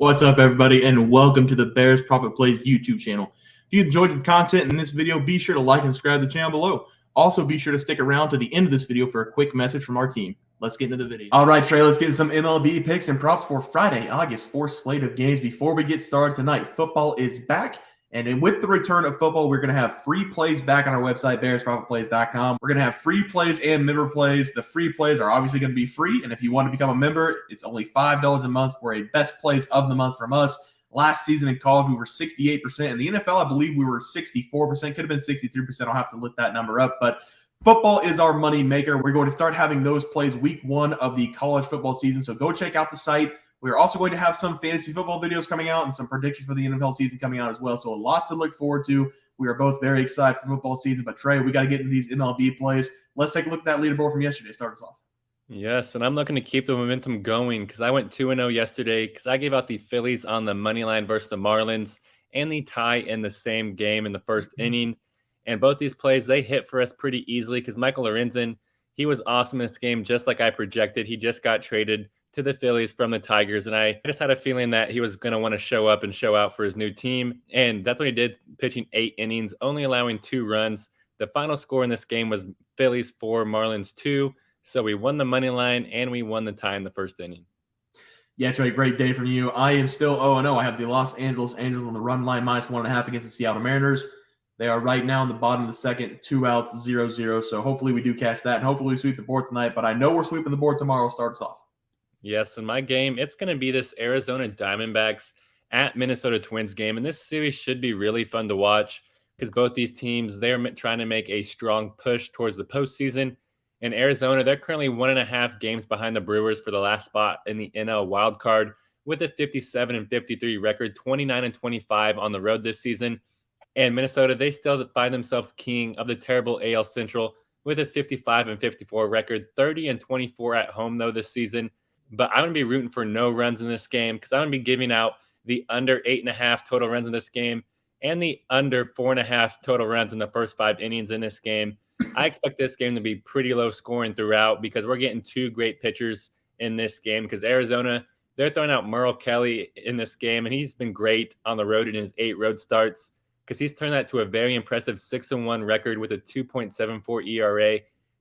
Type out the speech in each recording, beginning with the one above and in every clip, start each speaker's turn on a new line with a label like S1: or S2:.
S1: What's up, everybody, and welcome to the Bears Profit Plays YouTube channel. If you enjoyed the content in this video, be sure to like and subscribe to the channel below. Also, be sure to stick around to the end of this video for a quick message from our team. Let's get into the video. All right, Trey, let's get into some MLB picks and props for Friday, August 4th slate of games. Before we get started tonight, football is back. And with the return of football, we're going to have free plays back on our website, bearsprofitplays.com. We're going to have free plays and member plays. The free plays are obviously going to be free. And if you want to become a member, it's only $5 a month for a best plays of the month from us. Last season in college, we were 68%. In the NFL, I believe we were 64%. Could have been 63%. I'll have to look that number up. But football is our money maker. We're going to start having those plays week 1 of the college football season. So go check out the site. We're also going to have some fantasy football videos coming out and some predictions for the NFL season coming out as well. So lots to look forward to. We are both very excited for football season. But Trey, we got to get into these MLB plays. Let's take a look at that leaderboard from yesterday. Start us off.
S2: Yes, and I'm looking to keep the momentum going because I went 2-0 yesterday because I gave out the Phillies on the money line versus the Marlins and the tie in the same game in the first inning. And both these plays, they hit for us pretty easily because Michael Lorenzen, he was awesome in this game just like I projected. He just got traded to the Phillies from the Tigers, and I just had a feeling that he was going to want to show up and show out for his new team, and that's what he did, pitching 8 innings, only allowing 2 runs. The final score in this game was Phillies 4, Marlins 2, so we won the money line, and we won the tie in the first inning.
S1: Yeah, Trey, great day from you. I am still 0-0. I have the Los Angeles Angels on the run line, -1.5 against the Seattle Mariners. They are right now in the bottom of the second, 2 outs, 0-0, so hopefully we do catch that, and hopefully we sweep the board tonight, but I know we're sweeping the board tomorrow. Start us off.
S2: Yes, in my game, it's going to be this Arizona Diamondbacks at Minnesota Twins game. And this series should be really fun to watch because both these teams, they're trying to make a strong push towards the postseason. In Arizona, they're currently 1.5 games behind the Brewers for the last spot in the NL wild card with a 57-53 record, 29-25 on the road this season. And Minnesota, they still find themselves king of the terrible AL Central with a 55-54 record, 30-24 at home though this season. But I'm going to be rooting for no runs in this game because I'm going to be giving out the under 8.5 total runs in this game and the under 4.5 total runs in the first 5 innings in this game. I expect this game to be pretty low scoring throughout because we're getting 2 great pitchers in this game because Arizona, they're throwing out Merle Kelly in this game, and he's been great on the road in his 8 road starts because he's turned that to a very impressive 6-1 record with a 2.74 ERA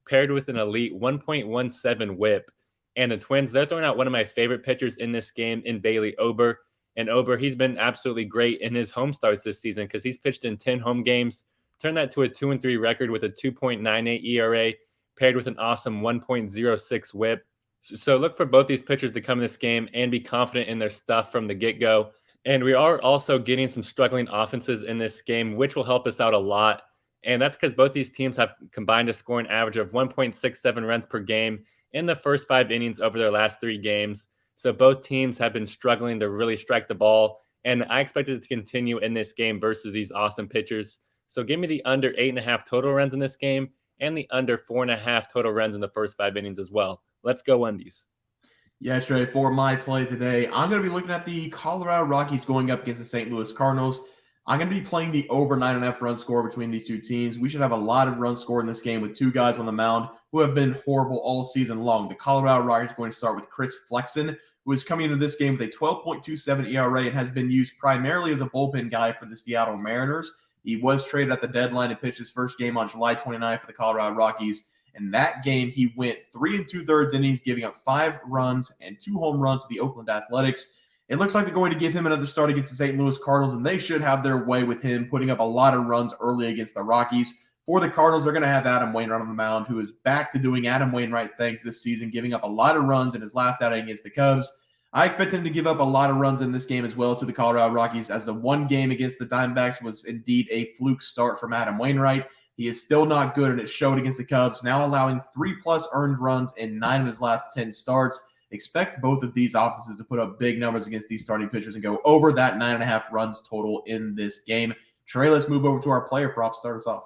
S2: paired with an elite 1.17 whip. And the Twins, they're throwing out one of my favorite pitchers in this game in Bailey Ober. And Ober, he's been absolutely great in his home starts this season because he's pitched in 10 home games, turned that to a 2-3 record with a 2.98 ERA, paired with an awesome 1.06 whip. So look for both these pitchers to come in this game and be confident in their stuff from the get-go. And we are also getting some struggling offenses in this game, which will help us out a lot. And that's because both these teams have combined to score an average of 1.67 runs per game in the first 5 innings over their last 3 games. So both teams have been struggling to really strike the ball, and I expect it to continue in this game versus these awesome pitchers. So give me the under 8.5 total runs in this game and the under 4.5 total runs in the first 5 innings as well. Let's go Undies.
S1: Yeah, Trey, for my play today, I'm going to be looking at the Colorado Rockies going up against the St. Louis Cardinals. I'm going to be playing the over 9.5 run score between these 2 teams. We should have a lot of runs scored in this game with 2 guys on the mound who have been horrible all season long. The Colorado Rockies are going to start with Chris Flexen, who is coming into this game with a 12.27 ERA and has been used primarily as a bullpen guy for the Seattle Mariners. He was traded at the deadline and pitched his first game on July 29th for the Colorado Rockies. In that game, he went 3 2/3 innings, giving up 5 runs and 2 home runs to the Oakland Athletics. It looks like they're going to give him another start against the St. Louis Cardinals, and they should have their way with him putting up a lot of runs early against the Rockies. For the Cardinals, they're going to have Adam Wainwright on the mound, who is back to doing Adam Wainwright things this season, giving up a lot of runs in his last outing against the Cubs. I expect him to give up a lot of runs in this game as well to the Colorado Rockies, as the one game against the Diamondbacks was indeed a fluke start from Adam Wainwright. He is still not good, and it showed against the Cubs, now allowing 3+ earned runs in 9 of his last 10 starts. Expect both of these offenses to put up big numbers against these starting pitchers and go over that 9.5 runs total in this game. Trey, let's move over to our player props. Start us off.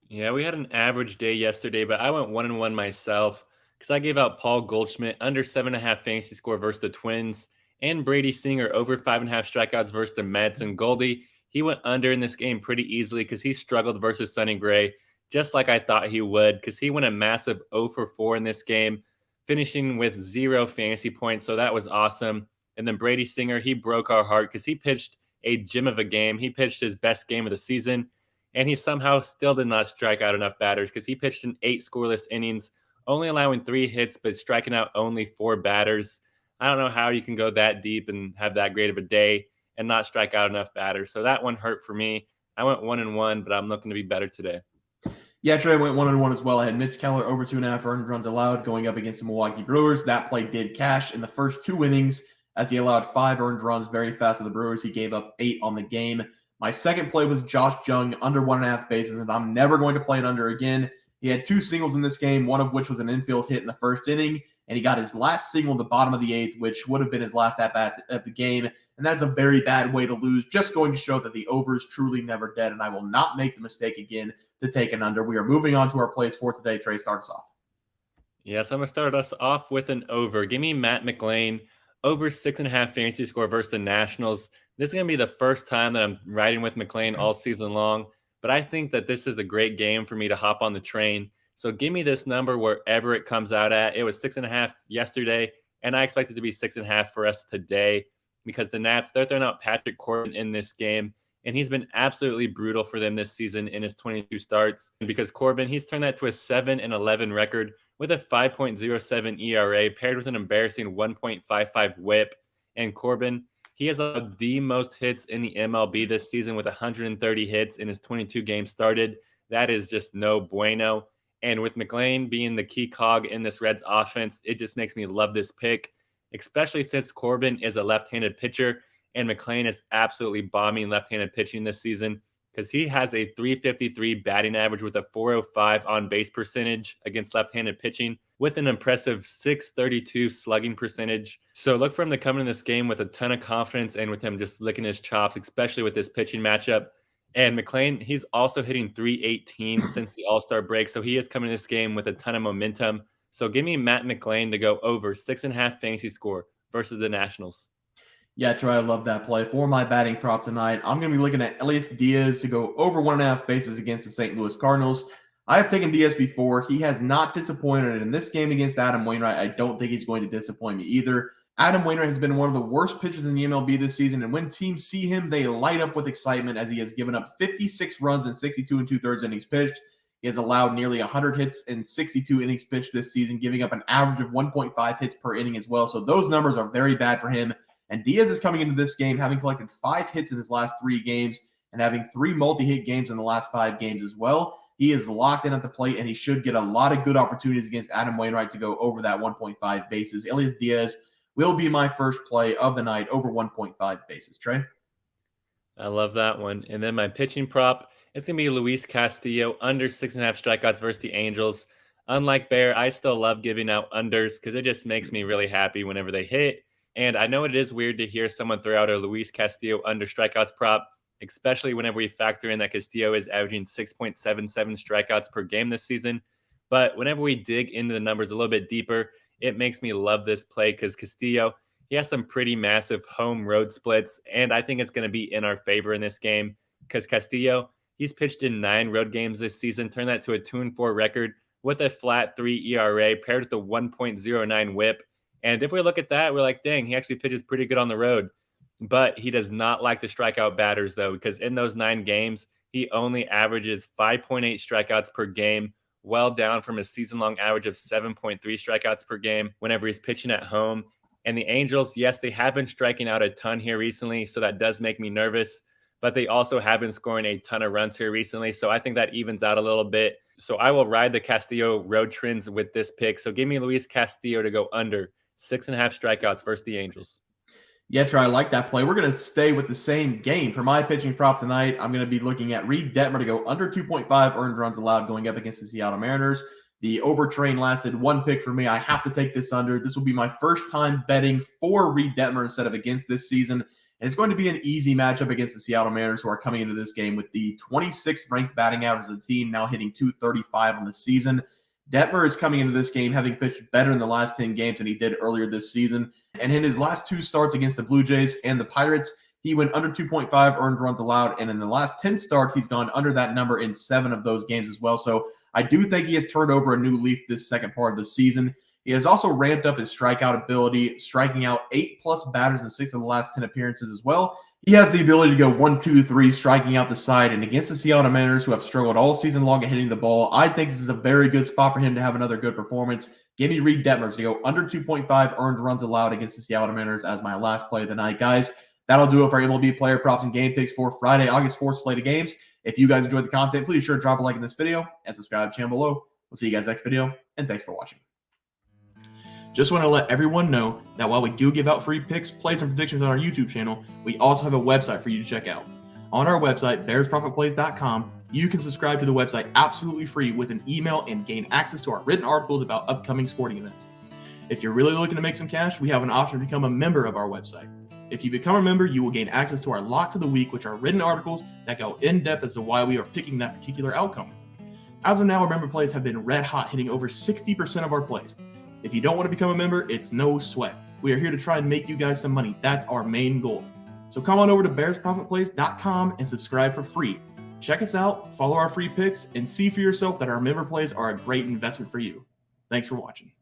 S2: Yeah, we had an average day yesterday, but I went 1-1 myself because I gave out Paul Goldschmidt under 7.5 fantasy score versus the Twins and Brady Singer over 5.5 strikeouts versus the Mets. And Goldie, he went under in this game pretty easily because he struggled versus Sonny Gray, just like I thought he would, because he went a massive 0 for 4 in this game, finishing with 0 fantasy points. So that was awesome. And then Brady Singer, he broke our heart because he pitched a gem of a game. He pitched his best game of the season, and he somehow still did not strike out enough batters because he pitched in 8 scoreless innings, only allowing 3 hits, but striking out only 4 batters. I don't know how you can go that deep and have that great of a day and not strike out enough batters. So that one hurt for me. I went 1-1, but I'm looking to be better today.
S1: Yeah, Trey went 1-1 as well. I had Mitch Keller over 2.5 earned runs allowed going up against the Milwaukee Brewers. That play did cash in the first 2 innings as he allowed 5 earned runs very fast to the Brewers. He gave up 8 on the game. My second play was Josh Jung under 1.5 bases, and I'm never going to play it under again. He had 2 singles in this game, one of which was an infield hit in the first inning, and he got his last single in the bottom of the 8th, which would have been his last at-bat of the game. And that's a very bad way to lose, just going to show that the over is truly never dead, and I will not make the mistake again to take an under. We are moving on to our plays for today. Trey, start us off.
S2: Yes, I'm going to start us off with an over. Give me Matt McLain over 6.5 fantasy score versus the Nationals. This is going to be the first time that I'm riding with McLain all season long, but I think that this is a great game for me to hop on the train. So give me this number wherever it comes out at. It was 6.5 yesterday, and I expect it to be 6.5 for us today because the Nats, they're throwing out Patrick Corbin in this game, and he's been absolutely brutal for them this season in his 22 starts. And because Corbin, he's turned that to a 7-11 record with a 5.07 ERA paired with an embarrassing 1.55 whip. And Corbin, he has allowed the most hits in the MLB this season with 130 hits in his 22 games started. That is just no bueno. And with McLain being the key cog in this Reds offense, it just makes me love this pick, especially since Corbin is a left-handed pitcher and McLain is absolutely bombing left-handed pitching this season because he has a 353 batting average with a 405 on-base percentage against left-handed pitching with an impressive 632 slugging percentage. So look for him to come in this game with a ton of confidence and with him just licking his chops, especially with this pitching matchup. And McLain, he's also hitting 318 since the All-Star break, so he is coming in this game with a ton of momentum. So give me Matt McLain to go over 6.5 fantasy score versus the Nationals.
S1: Yeah, Troy, I love that play. For my batting prop tonight, I'm going to be looking at Elias Diaz to go over 1.5 bases against the St. Louis Cardinals. I have taken Diaz before. He has not disappointed in this game against Adam Wainwright. I don't think he's going to disappoint me either. Adam Wainwright has been one of the worst pitchers in the MLB this season, and when teams see him, they light up with excitement as he has given up 56 runs in 62 2/3 innings pitched. He has allowed nearly 100 hits in 62 innings pitched this season, giving up an average of 1.5 hits per inning as well. So those numbers are very bad for him. And Diaz is coming into this game having collected 5 hits in his last 3 games and having 3 multi-hit games in the last 5 games as well. He is locked in at the plate, and he should get a lot of good opportunities against Adam Wainwright to go over that 1.5 bases. Elias Diaz will be my first play of the night over 1.5 bases. Trey?
S2: I love that one. And then my pitching prop, it's going to be Luis Castillo under 6.5 strikeouts versus the Angels. Unlike Bear, I still love giving out unders because it just makes me really happy whenever they hit. And I know it is weird to hear someone throw out a Luis Castillo under strikeouts prop, especially whenever we factor in that Castillo is averaging 6.77 strikeouts per game this season. But whenever we dig into the numbers a little bit deeper, it makes me love this play because Castillo, he has some pretty massive home road splits, and I think it's going to be in our favor in this game because Castillo, he's pitched in 9 road games this season, turned that to a 2-4 record with a flat 3 ERA paired with a 1.09 whip. And if we look at that, we're like, dang, he actually pitches pretty good on the road. But he does not like to strike out batters, though, because in those 9 games, he only averages 5.8 strikeouts per game, well down from his season-long average of 7.3 strikeouts per game whenever he's pitching at home. And the Angels, yes, they have been striking out a ton here recently, so that does make me nervous. But they also have been scoring a ton of runs here recently, so I think that evens out a little bit. So I will ride the Castillo road trends with this pick. So give me Luis Castillo to go under 6.5 strikeouts versus the Angels.
S1: Yeah, Troy, I like that play. We're going to stay with the same game. For my pitching prop tonight, I'm going to be looking at Reid Detmer to go under 2.5 earned runs allowed going up against the Seattle Mariners. The overtrain lasted 1 pick for me. I have to take this under. This will be my first time betting for Reid Detmer instead of against this season. And it's going to be an easy matchup against the Seattle Mariners, who are coming into this game with the 26th ranked batting average of the team, now hitting 235 on the season. Detmer is coming into this game having pitched better in the last 10 games than he did earlier this season. And in his last 2 starts against the Blue Jays and the Pirates, he went under 2.5 earned runs allowed. And in the last 10 starts, he's gone under that number in 7 of those games as well. So I do think he has turned over a new leaf this second part of the season. He has also ramped up his strikeout ability, striking out 8+ batters in 6 of the last 10 appearances as well. He has the ability to go 1, 2, 3, striking out the side. And against the Seattle Mariners, who have struggled all season long at hitting the ball, I think this is a very good spot for him to have another good performance. Give me Reid Detmers to go under 2.5 earned runs allowed against the Seattle Mariners as my last play of the night. Guys, that'll do it for MLB player props and game picks for Friday, August 4th slate of games. If you guys enjoyed the content, please sure to drop a like in this video and subscribe to the channel below. We'll see you guys next video, and thanks for watching. Just want to let everyone know that while we do give out free picks, plays, and predictions on our YouTube channel, we also have a website for you to check out. On our website, bearsprofitplays.com, you can subscribe to the website absolutely free with an email and gain access to our written articles about upcoming sporting events. If you're really looking to make some cash, we have an option to become a member of our website. If you become a member, you will gain access to our locks of the week, which are written articles that go in depth as to why we are picking that particular outcome. As of now, our member plays have been red hot, hitting over 60% of our plays. If you don't want to become a member, it's no sweat. We are here to try and make you guys some money. That's our main goal. So come on over to bearsprofitplays.com and subscribe for free. Check us out, follow our free picks, and see for yourself that our member plays are a great investment for you. Thanks for watching.